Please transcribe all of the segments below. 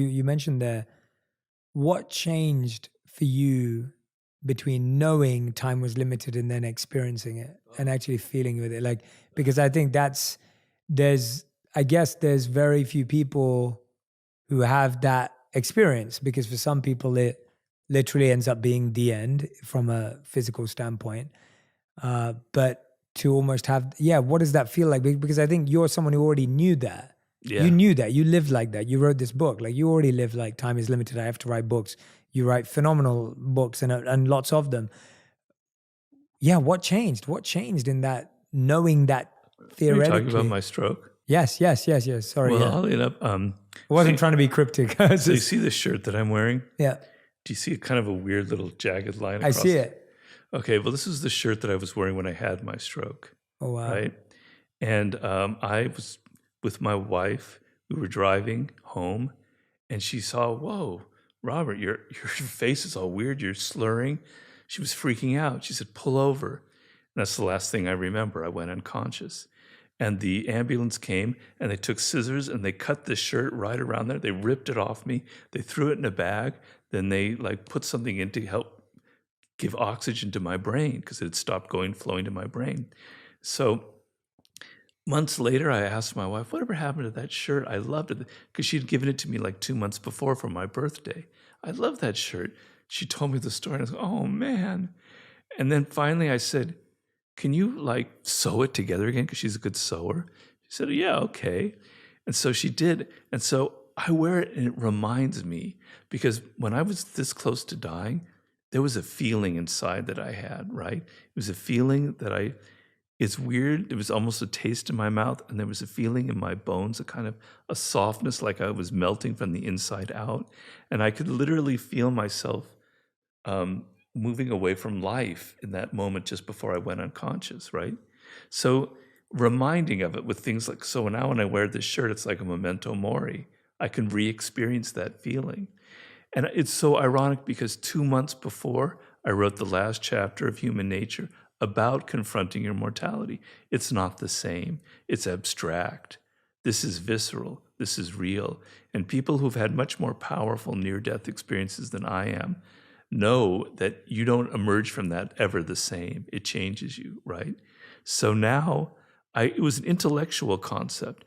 You mentioned there, what changed for you between knowing time was limited and then experiencing it and actually feeling with it? Like, because I think I guess there's very few people who have that experience, because for some people it literally ends up being the end from a physical standpoint. But to almost have, yeah, what does that feel like? Because I think you're someone who already knew that. Yeah. You knew that. You lived like that. You wrote this book. Like, you already lived like time is limited. I have to write books. You write phenomenal books and lots of them. Yeah, what changed? What changed in that, knowing that Are you theoretically? talking about my stroke? Yes. Sorry, Well, yeah. I'll end up. I wasn't trying to be cryptic. So you see the shirt that I'm wearing? Yeah, Do you see a kind of a weird little jagged line I across see it. Okay, well, this is the shirt that I was wearing when I had my stroke, Oh, wow. right? And I was with my wife. We were driving home, and she saw, whoa, Robert, your face is all weird. You're slurring. She was freaking out. She said, pull over. And that's the last thing I remember. I went unconscious. And the ambulance came, and they took scissors, and they cut the shirt right around there. They ripped it off me. They threw it in a bag. Then they put something in to help give oxygen to my brain because it had stopped flowing to my brain. So months later, I asked my wife, whatever happened to that shirt? I loved it, because she'd given it to me like 2 months before for my birthday. I love that shirt. She told me the story, and I was like, oh, man. And then finally I said, can you sew it together again? Because she's a good sewer. She said, yeah, okay. And so she did. And so I wear it, and it reminds me, because when I was this close to dying, there was a feeling inside that I had, right? It was a feeling that it's weird. It was almost a taste in my mouth, and there was a feeling in my bones, a kind of a softness, like I was melting from the inside out. And I could literally feel myself moving away from life in that moment just before I went unconscious, right? So reminding of it with things like, so now when I wear this shirt, it's like a memento mori. I can re-experience that feeling. And it's so ironic because 2 months before, I wrote the last chapter of Human Nature about confronting your mortality. It's not the same. It's abstract. This is visceral. This is real. And people who've had much more powerful near-death experiences than I am know that you don't emerge from that ever the same. It changes you, right? So now, it was an intellectual concept.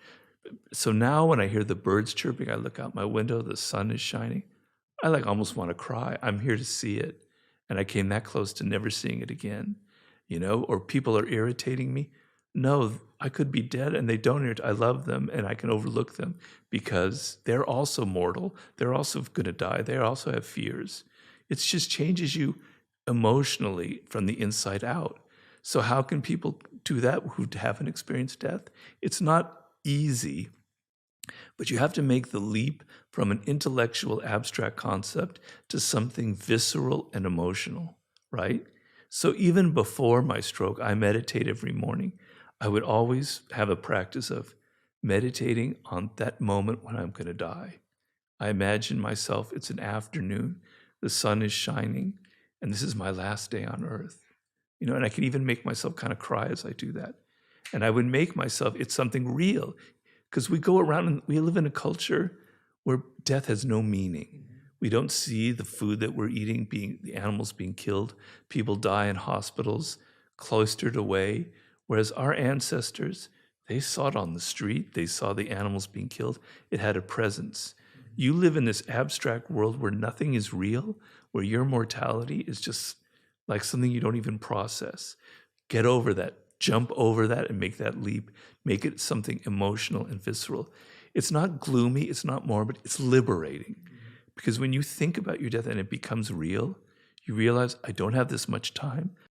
So now when I hear the birds chirping, I look out my window, the sun is shining, I almost want to cry. I'm here to see it. And I came that close to never seeing it again, or people are irritating me. No, I could be dead and they don't irritate. I love them and I can overlook them because they're also mortal. They're also going to die. They also have fears. It just changes you emotionally from the inside out. So how can people do that who haven't experienced death? It's not easy. But you have to make the leap from an intellectual abstract concept to something visceral and emotional, right? So even before my stroke, I meditate every morning. I would always have a practice of meditating on that moment when I'm going to die. I imagine myself, it's an afternoon, the sun is shining, and this is my last day on earth. And I can even make myself kind of cry as I do that. And I would make myself, it's something real. Because we go around and we live in a culture where death has no meaning. We don't see the food that we're eating, the animals being killed. People die in hospitals, cloistered away. Whereas our ancestors, they saw it on the street. They saw the animals being killed. It had a presence. You live in this abstract world where nothing is real, where your mortality is just like something you don't even process. Get over that. Jump over that and make that leap. Make it something emotional and visceral. It's not gloomy, it's not morbid, it's liberating. Because when you think about your death and it becomes real, you realize, I don't have this much time.